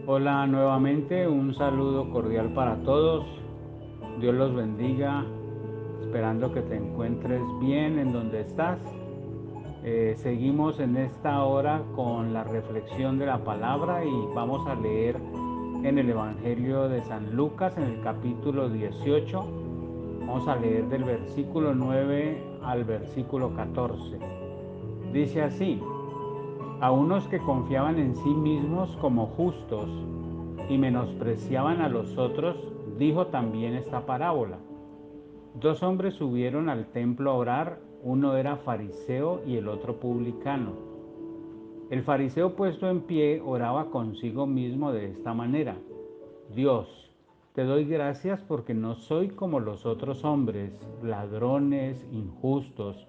Hola nuevamente, un saludo cordial para todos. Dios los bendiga, esperando que te encuentres bien en donde estás. Seguimos en esta hora con la reflexión de la palabra y vamos a leer en el Evangelio de San Lucas en el capítulo 18. Vamos a leer del versículo 9 al versículo 14. Dice así: a unos que confiaban en sí mismos como justos y menospreciaban a los otros, dijo también esta parábola. Dos hombres subieron al templo a orar, uno era fariseo y el otro publicano. El fariseo, puesto en pie, oraba consigo mismo de esta manera: Dios, te doy gracias porque no soy como los otros hombres, ladrones, injustos,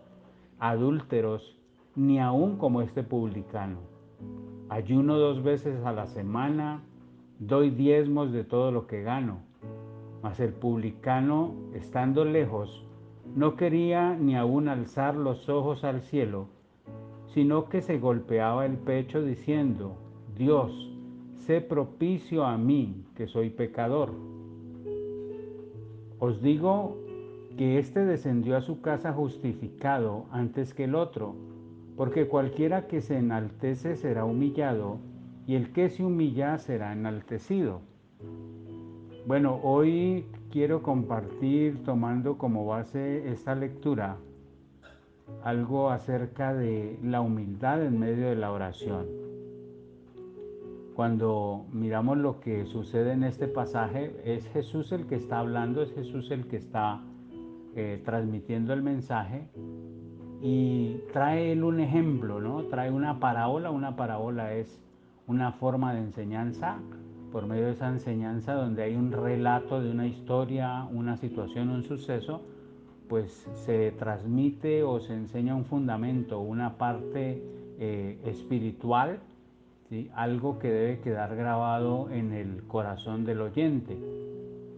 adúlteros, ni aun como este publicano. Ayuno 2 veces a la semana, doy diezmos de todo lo que gano. Mas el publicano, estando lejos, no quería ni aun alzar los ojos al cielo, sino que se golpeaba el pecho diciendo: Dios, sé propicio a mí, que soy pecador. Os digo que éste descendió a su casa justificado antes que el otro, porque cualquiera que se enaltece será humillado, y el que se humilla será enaltecido. Bueno, hoy quiero compartir, tomando como base esta lectura, algo acerca de la humildad en medio de la oración. Cuando miramos lo que sucede en este pasaje, es Jesús el que está hablando, es Jesús el que está transmitiendo el mensaje, y trae él un ejemplo, ¿no? Trae una parábola. Una parábola es una forma de enseñanza. Por medio de esa enseñanza, donde hay un relato de una historia, una situación, un suceso, pues se transmite o se enseña un fundamento, una parte espiritual, ¿sí? Algo que debe quedar grabado en el corazón del oyente.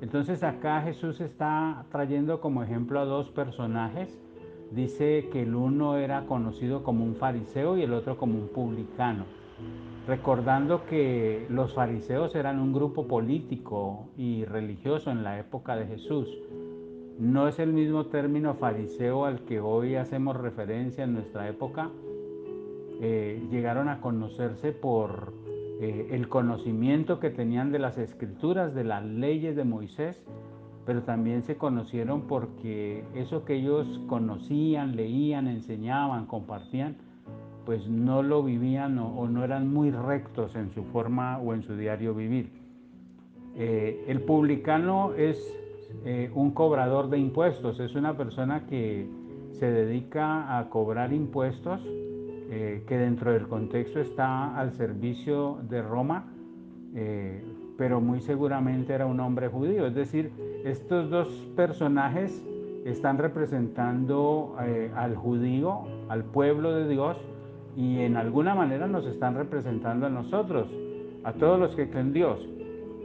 Entonces acá Jesús está trayendo como ejemplo a dos personajes. Dice que el uno era conocido como un fariseo y el otro como un publicano, recordando que los fariseos eran un grupo político y religioso en la época de Jesús. No es el mismo término fariseo al que hoy hacemos referencia en nuestra época. Llegaron a conocerse por el conocimiento que tenían de las escrituras, de las leyes de Moisés, pero también se conocieron porque eso que ellos conocían, leían, enseñaban, compartían, pues no lo vivían o no eran muy rectos en su forma o en su diario vivir. El publicano es un cobrador de impuestos, es una persona que se dedica a cobrar impuestos, que dentro del contexto está al servicio de Roma, eh, pero muy seguramente era un hombre judío. Es decir, estos dos personajes están representando al judío, al pueblo de Dios, y en alguna manera nos están representando a nosotros, a todos los que creen en Dios.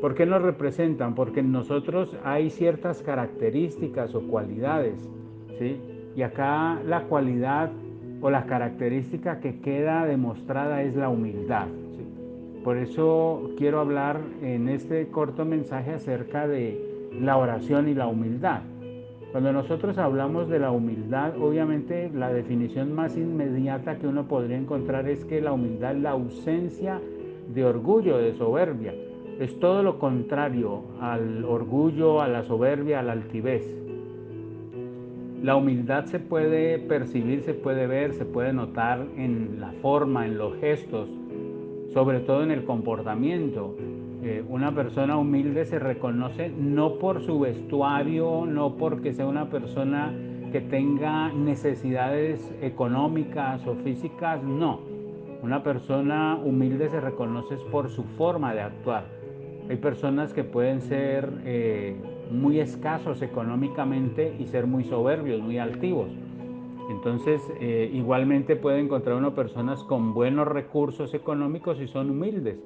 ¿Por qué nos representan? Porque en nosotros hay ciertas características o cualidades, ¿sí? Y acá la cualidad o la característica que queda demostrada es la humildad, ¿sí? Por eso quiero hablar en este corto mensaje acerca de la oración y la humildad. Cuando nosotros hablamos de la humildad, obviamente la definición más inmediata que uno podría encontrar es que la humildad es la ausencia de orgullo, de soberbia. Es todo lo contrario al orgullo, a la soberbia, a la altivez. La humildad se puede percibir, se puede ver, se puede notar en la forma, en los gestos, sobre todo en el comportamiento. Una persona humilde se reconoce no por su vestuario, no porque sea una persona que tenga necesidades económicas o físicas, no. Una persona humilde se reconoce por su forma de actuar. Hay personas que pueden ser muy escasos económicamente y ser muy soberbios, muy altivos. Entonces, igualmente puede encontrar uno personas con buenos recursos económicos y son humildes.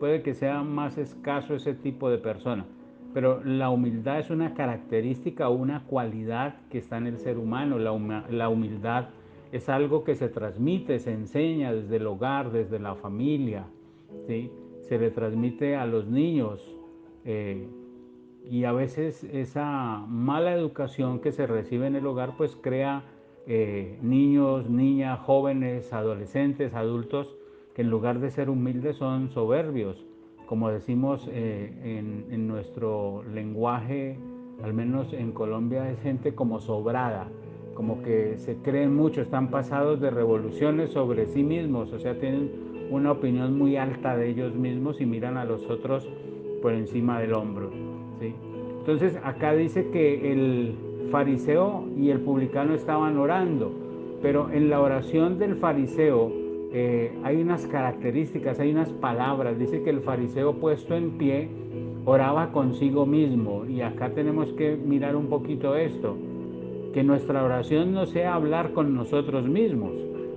Puede que sea más escaso ese tipo de persona. Pero la humildad es una característica o una cualidad que está en el ser humano. La humildad es algo que se transmite, se enseña desde el hogar, desde la familia, ¿sí? se le transmite a los niños, y a veces esa mala educación que se recibe en el hogar pues crea niños, niñas, jóvenes, adolescentes, adultos que en lugar de ser humildes son soberbios. Como decimos en nuestro lenguaje, al menos en Colombia, es gente como sobrada, como que se creen mucho, están pasados de revoluciones sobre sí mismos, o sea, tienen una opinión muy alta de ellos mismos y miran a los otros por encima del hombro, ¿sí? Entonces acá dice que el fariseo y el publicano estaban orando, pero en la oración del fariseo hay unas características, hay unas palabras. Dice que el fariseo puesto en pie oraba consigo mismo, y acá tenemos que mirar un poquito esto, que nuestra oración no sea hablar con nosotros mismos,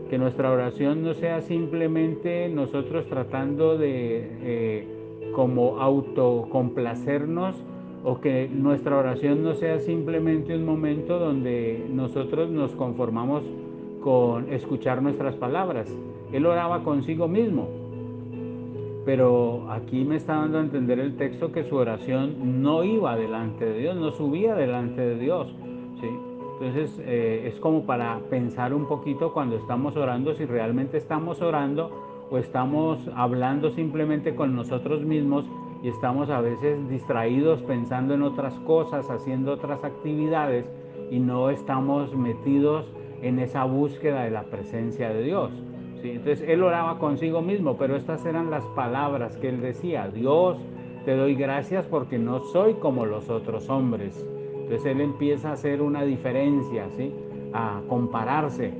que nuestra oración no sea simplemente nosotros tratando de como autocomplacernos, o que nuestra oración no sea simplemente un momento donde nosotros nos conformamos con escuchar nuestras palabras. Él oraba consigo mismo, pero aquí me está dando a entender el texto que su oración no iba delante de Dios, no subía delante de Dios, ¿sí? Entonces es como para pensar un poquito cuando estamos orando, si realmente estamos orando o estamos hablando simplemente con nosotros mismos y estamos a veces distraídos pensando en otras cosas, haciendo otras actividades, y no estamos metidos en esa búsqueda de la presencia de Dios. ¿Sí? Entonces él oraba consigo mismo, pero estas eran las palabras que él decía: Dios, te doy gracias porque no soy como los otros hombres. Entonces él empieza a hacer una diferencia, ¿sí? A compararse.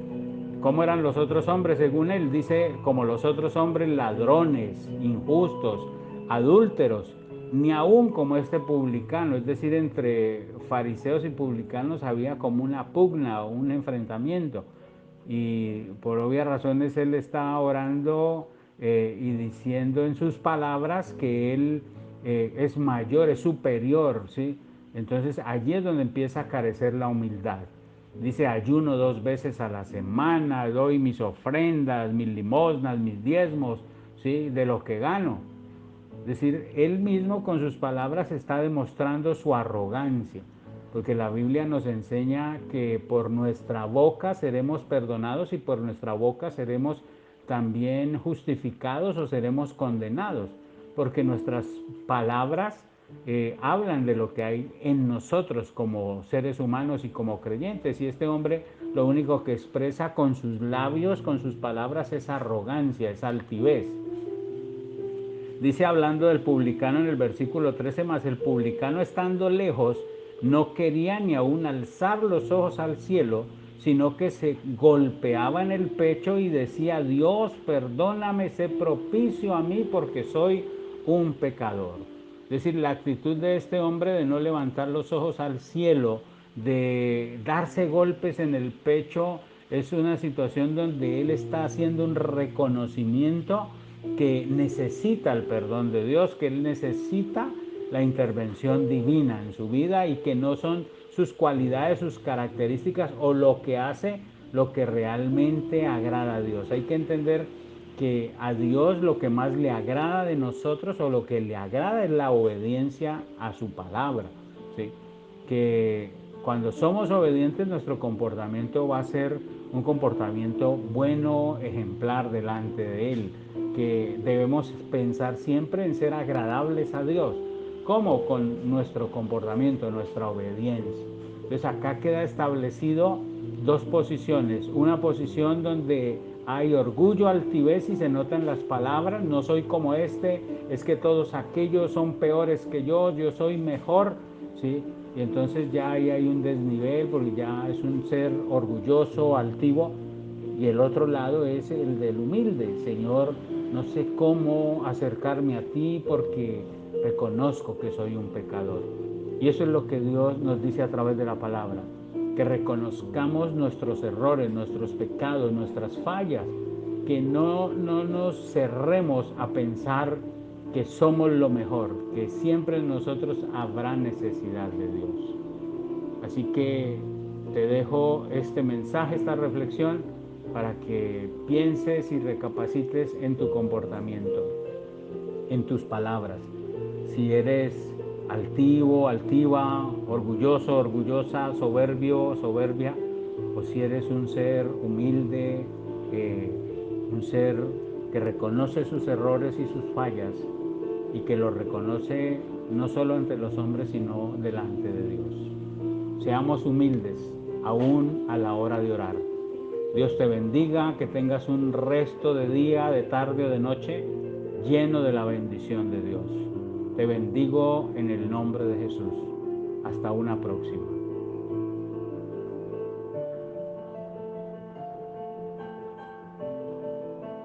¿Cómo eran los otros hombres? Según él dice, como los otros hombres, ladrones, injustos, adúlteros, ni aún como este publicano. Es decir, entre fariseos y publicanos había como una pugna o un enfrentamiento, y por obvias razones él está orando y diciendo en sus palabras que él es mayor, es superior, ¿sí? Entonces allí es donde empieza a carecer la humildad. Dice: ayuno 2 veces a la semana, doy mis ofrendas, mis limosnas, mis diezmos, ¿sí? De lo que gano. Es decir, él mismo con sus palabras está demostrando su arrogancia, porque la Biblia nos enseña que por nuestra boca seremos perdonados y por nuestra boca seremos también justificados o seremos condenados, porque nuestras palabras hablan de lo que hay en nosotros como seres humanos y como creyentes, y este hombre lo único que expresa con sus labios, con sus palabras, es arrogancia, es altivez. Dice, hablando del publicano en el versículo 13, más el publicano, estando lejos, no quería ni aún alzar los ojos al cielo, sino que se golpeaba en el pecho y decía: Dios, perdóname, sé propicio a mí porque soy un pecador. Es decir, la actitud de este hombre de no levantar los ojos al cielo, de darse golpes en el pecho, es una situación donde él está haciendo un reconocimiento que necesita el perdón de Dios, que él necesita la intervención divina en su vida, y que no son sus cualidades, sus características o lo que hace lo que realmente agrada a Dios. Hay que entender que a Dios lo que más le agrada de nosotros, o lo que le agrada, es la obediencia a su palabra, ¿sí? Que cuando somos obedientes, nuestro comportamiento va a ser un comportamiento bueno, ejemplar delante de Él, que debemos pensar siempre en ser agradables a Dios. ¿Cómo? Con nuestro comportamiento, nuestra obediencia. Entonces acá queda establecido 2 posiciones: una posición donde hay orgullo, altivez, y se notan las palabras: no soy como este, es que todos aquellos son peores que yo soy mejor, ¿sí? Y entonces ya ahí hay un desnivel, porque ya es un ser orgulloso, altivo. Y el otro lado es el del humilde: Señor, no sé cómo acercarme a ti porque reconozco que soy un pecador. Y eso es lo que Dios nos dice a través de la palabra, que reconozcamos nuestros errores, nuestros pecados, nuestras fallas, que no nos cerremos a pensar que somos lo mejor, que siempre en nosotros habrá necesidad de Dios. Así que te dejo este mensaje, esta reflexión, para que pienses y recapacites en tu comportamiento. en tus palabras. Si eres altivo, altiva, orgulloso, orgullosa, soberbio, soberbia, o si eres un ser humilde, un ser que reconoce sus errores y sus fallas y que los reconoce no solo entre los hombres, sino delante de Dios. Seamos humildes, aún a la hora de orar. Dios te bendiga, que tengas un resto de día, de tarde o de noche lleno de la bendición de Dios. Te bendigo en el nombre de Jesús. Hasta una próxima.